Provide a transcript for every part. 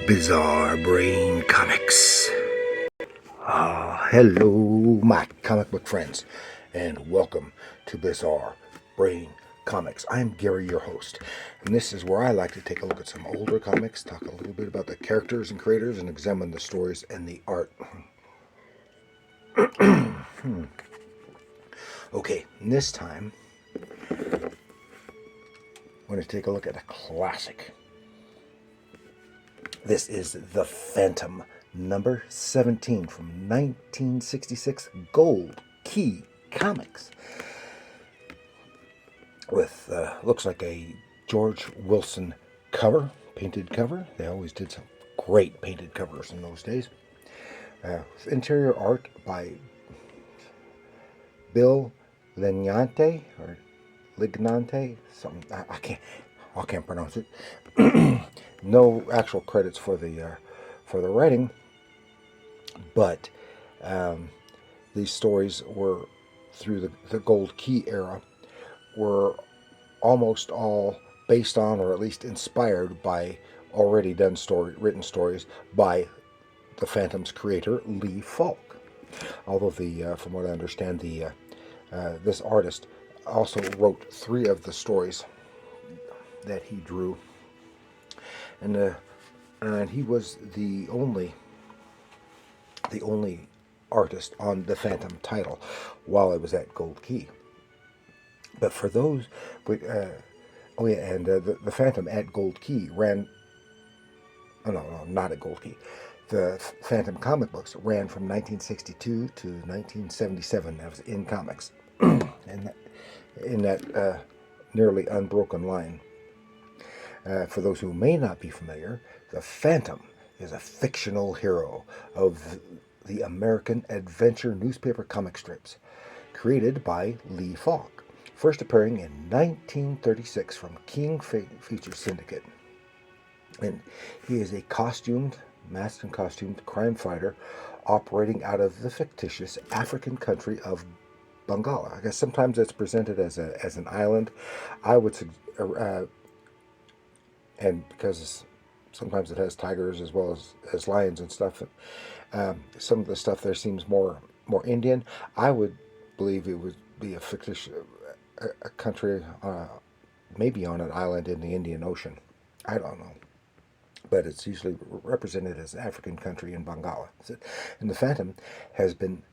Bizarre Brain Comics. Hello, my comic book friends, and welcome to Bizarre Brain Comics. I'm Gary, your host, and this is where I like to take a look at some older comics, talk a little bit about the characters and creators, and examine the stories and the art. Okay, this time, I'm going to take a look at a classic. This is The Phantom, number 17 from 1966, Gold Key Comics. With, looks like a George Wilson cover, painted cover. They always did some great painted covers in those days. Interior art by Bill Lignante, or Lignante, something, I can't pronounce it. No actual credits for the writing, but these stories were through the Gold Key era were almost all based on, or at least inspired by, already done written stories by the Phantom's creator, Lee Falk. Although from what I understand, this artist also wrote 3 of the stories that he drew, and he was the only artist on the Phantom title while I was at Gold Key. But for those, the Phantom at Gold Key ran. Oh no, not at Gold Key. The Phantom comic books ran from 1962 to 1977. That was in comics, and in that nearly unbroken line. For those who may not be familiar, the Phantom is a fictional hero of the American adventure newspaper comic strips, created by Lee Falk, first appearing in 1936 from King Features Syndicate. And he is a masked and costumed crime fighter operating out of the fictitious African country of Bangala. I guess sometimes it's presented as an island. I would and because sometimes it has tigers as well as lions and stuff. Some of the stuff there seems more Indian. I would believe it would be a fictitious a country, maybe on an island in the Indian Ocean. I don't know. But it's usually represented as an African country in Bangala. And the Phantom has been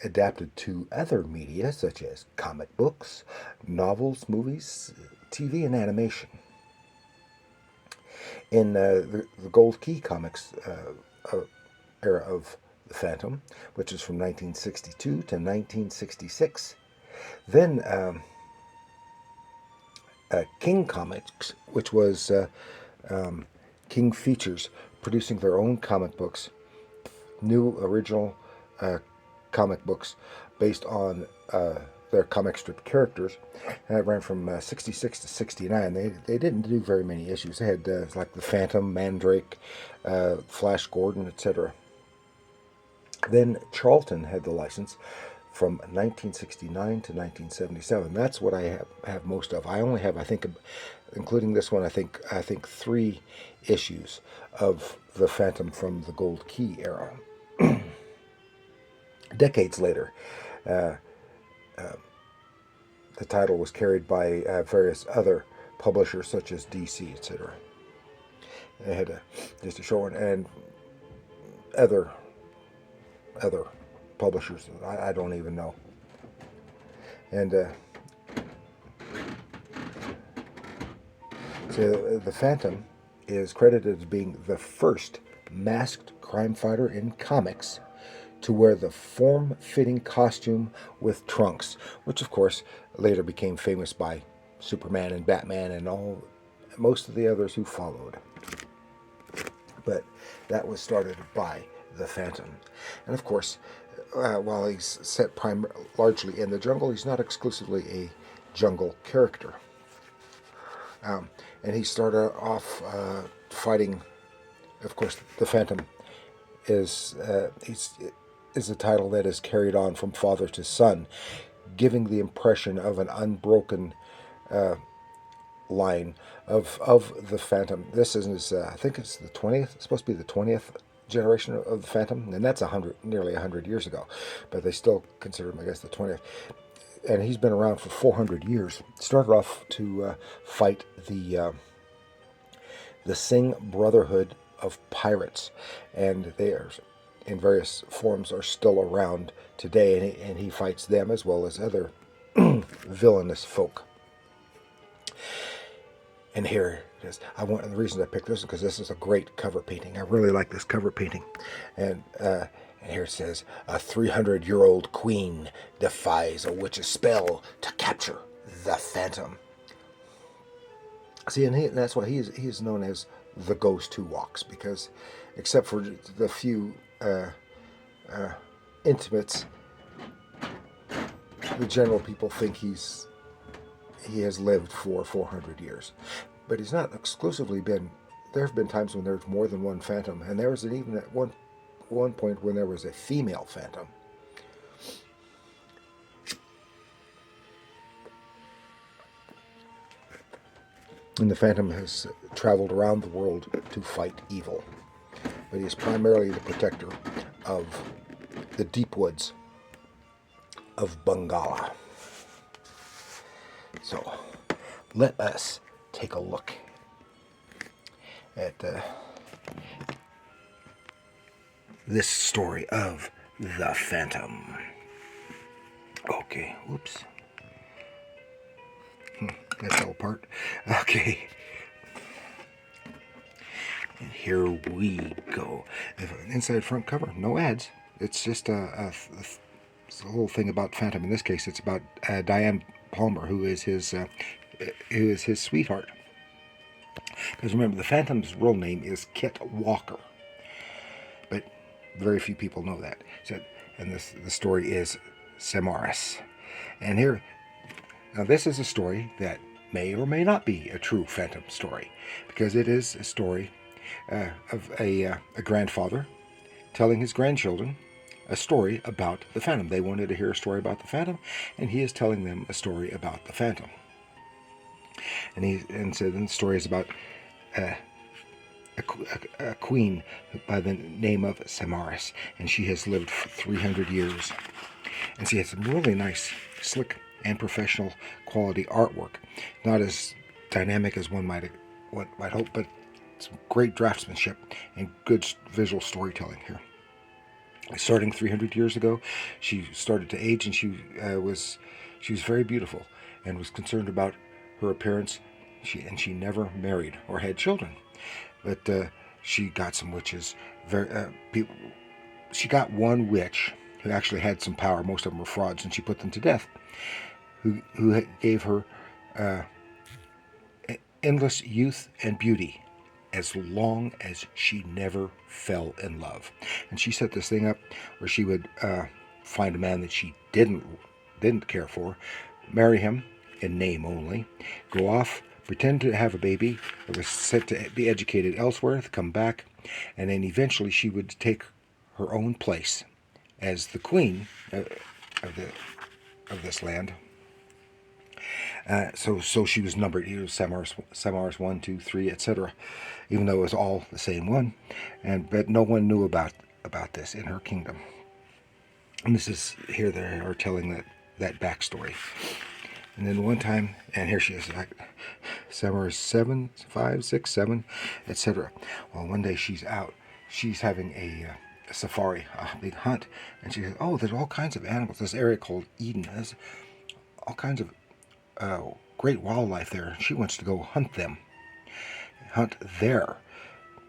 adapted to other media such as comic books, novels, movies, TV, and animation. In the Gold Key Comics era of the Phantom, which is from 1962 to 1966. Then King Comics, which was King Features, producing their own comic books, new original comic books based on their comic strip characters. And it ran from 66 to 69. They didn't do very many issues. They had like the Phantom, Mandrake, Flash Gordon, etc. Then Charlton had the license from 1969 to 1977. That's what I have most of. I only have, I think, including this one, I think 3 issues of the Phantom from the Gold Key era. Decades later, the title was carried by various other publishers such as DC, etc. They had just a short one, and other publishers I don't even know. And so the Phantom is credited as being the first masked crime fighter in comics to wear the form-fitting costume with trunks, which of course later became famous by Superman and Batman and most of the others who followed. But that was started by the Phantom. And of course, while he's set largely in the jungle, he's not exclusively a jungle character. And he started off fighting. Of course, the Phantom is a title that is carried on from father to son, giving the impression of an unbroken line of the Phantom. This is, I think it's the 20th. It's supposed to be the 20th generation of the Phantom, and that's nearly 100 years ago, but they still consider him, I guess, the 20th. And he's been around for 400 years. Started off to fight the Singh Brotherhood of Pirates, and they are in various forms are still around today, and he fights them as well as other villainous folk. And here it is. And the reason I picked this is because this is a great cover painting. I really like this cover painting. And here it says, a 300-year-old queen defies a witch's spell to capture the Phantom. See, and that's why he is known as the ghost who walks, because except for the few intimates, the general people think he has lived for 400 years. But he's not exclusively been. There have been times when there's more than one Phantom, and there was even at one point when there was a female Phantom. And the Phantom has traveled around the world to fight evil. But he is primarily the protector of the deep woods of Bengala. So, let us take a look at this story of the Phantom. Okay, whoops. That fell apart. Okay. And here we go. Inside front cover, no ads. It's just a little thing about Phantom. In this case, it's about Diane Palmer, who is his sweetheart. Because remember, the Phantom's real name is Kit Walker, but very few people know that. So, and the story is Samaras. And here, now this is a story that may or may not be a true Phantom story, because it is a story of a grandfather telling his grandchildren a story about the Phantom. They wanted to hear a story about the Phantom, and he is telling them a story about the Phantom. And so then the story is about a queen by the name of Samaras, and she has lived for 300 years. And she has some really nice, slick, and professional quality artwork. Not as dynamic as one might hope, but some great draftsmanship and good visual storytelling here. Starting 300 years ago, she started to age, and she was very beautiful and was concerned about her appearance. She never married or had children, but she got some witches. She got one witch who actually had some power. Most of them were frauds, and she put them to death. Who gave her endless youth and beauty, as long as she never fell in love. And she set this thing up where she would find a man that she didn't care for, marry him in name only, go off, pretend to have a baby that was set to be educated elsewhere, come back, and then eventually she would take her own place as the queen of this land. So she was numbered. It was Samaras 1, 2, 3, etc. Even though it was all the same one, but no one knew about this in her kingdom. And this is here they are telling that backstory. And then one time, and here she is, Samaras 7, 5, 6, 7, etc. Well, one day she's out. She's having a safari, a big hunt, and she says, "Oh, there's all kinds of animals. This area called Eden has all kinds of great wildlife there. She wants to go hunt there,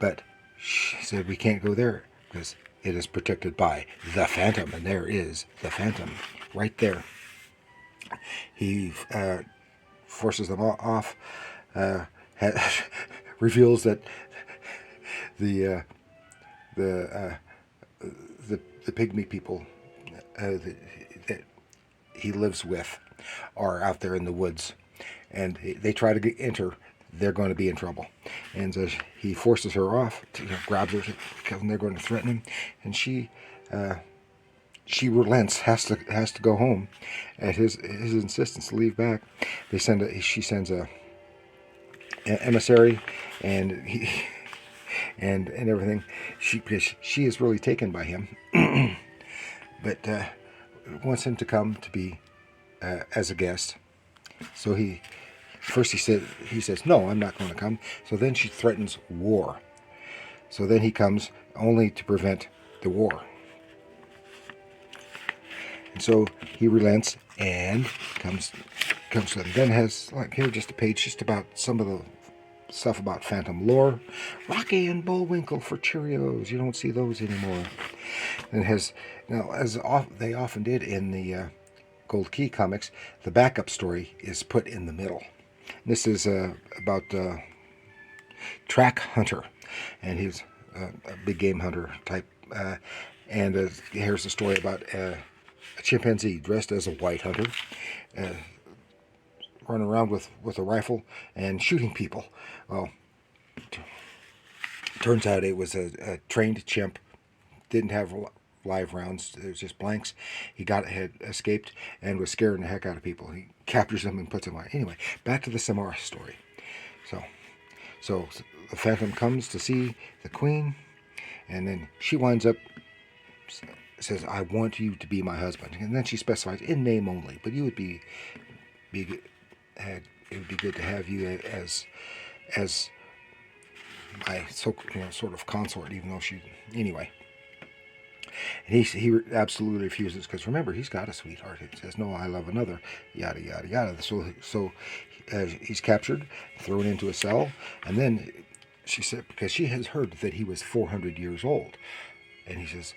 but she said we can't go there because it is protected by the Phantom, and there is the Phantom right there." He forces them off, reveals that the pygmy people that he lives with are out there in the woods, and they try to enter. They're going to be in trouble, and so he forces her off, grabs her, because they're going to threaten him, and she relents, has to go home, at his insistence to leave back. She sends a emissary, and he and everything. Because she is really taken by him, but wants him to come to be as a guest. So he says no, I'm not going to come. So then she threatens war. So then he comes only to prevent the war. And so he relents and comes to them. Then has like here just a page just about some of the stuff about Phantom lore. Rocky and Bullwinkle for Cheerios. You don't see those anymore. And has now they often did in the Gold Key comics, the backup story is put in the middle. This is about Track Hunter, and he's a big game hunter type. And here's a story about a chimpanzee dressed as a white hunter, running around with a rifle and shooting people. Well, turns out it was a trained chimp, didn't have live rounds, it was just blanks. Had escaped and was scaring the heck out of people. He captures them and puts them on. Anyway, back to the Samara story. So the Phantom comes to see the Queen, and then she winds up says, "I want you to be my husband," and then she specifies in name only, but you would be it would be good to have you as my sort of consort, even though she anyway. And he absolutely refuses because remember he's got a sweetheart. He says, "No, I love another." Yada yada yada. So he's captured, thrown into a cell, and then she said because she has heard that he was 400 years old, and he says,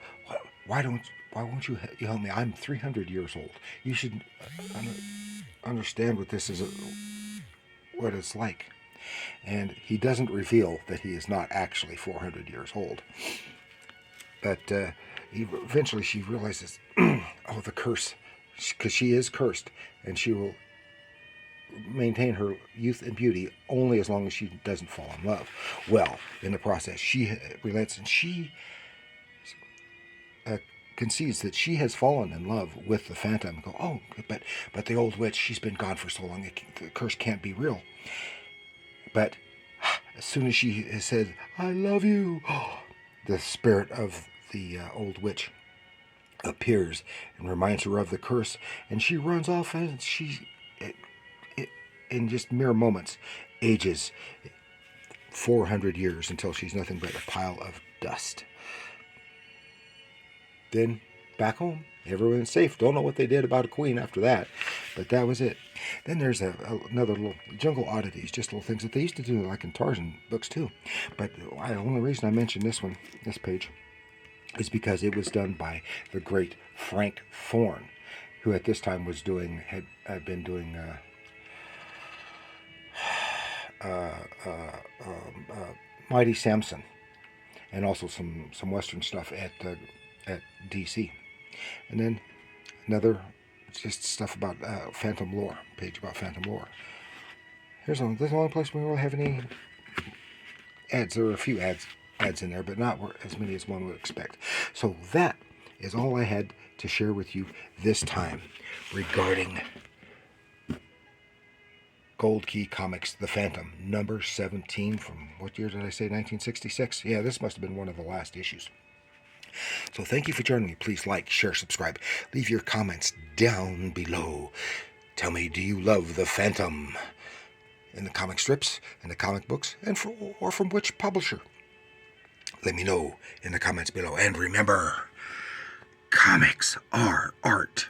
"Why won't you help me? I'm 300 years old. You should understand what this is, what it's like." And he doesn't reveal that he is not actually 400 years old. But eventually she realizes, oh, the curse, because she is cursed, and she will maintain her youth and beauty only as long as she doesn't fall in love. Well, in the process, she relents, and she concedes that she has fallen in love with the Phantom. Go, oh, but the old witch, she's been gone for so long, the curse can't be real. But as soon as she has said, "I love you," the spirit of the old witch appears and reminds her of the curse, and she runs off, and she, in just mere moments, ages 400 years until she's nothing but a pile of dust. Then back home, everyone's safe. Don't know what they did about a queen after that, but that was it. Then there's another little jungle oddities, just little things that they used to do like in Tarzan books too. But the only reason I mentioned this page, is because it was done by the great Frank Thorne, who at this time had been doing Mighty Samson, and also some Western stuff at DC. And then another just stuff about Phantom lore, page about Phantom lore. This is the only place we really have any ads. There are a few ads in there, but not as many as one would expect. So that is all I had to share with you this time regarding Gold Key Comics, The Phantom, number 17 from, what year did I say, 1966? Yeah, this must have been one of the last issues. So thank you for joining me. Please like, share, subscribe. Leave your comments down below. Tell me, do you love The Phantom in the comic strips, in the comic books, or from which publisher? Let me know in the comments below. And remember, comics are art.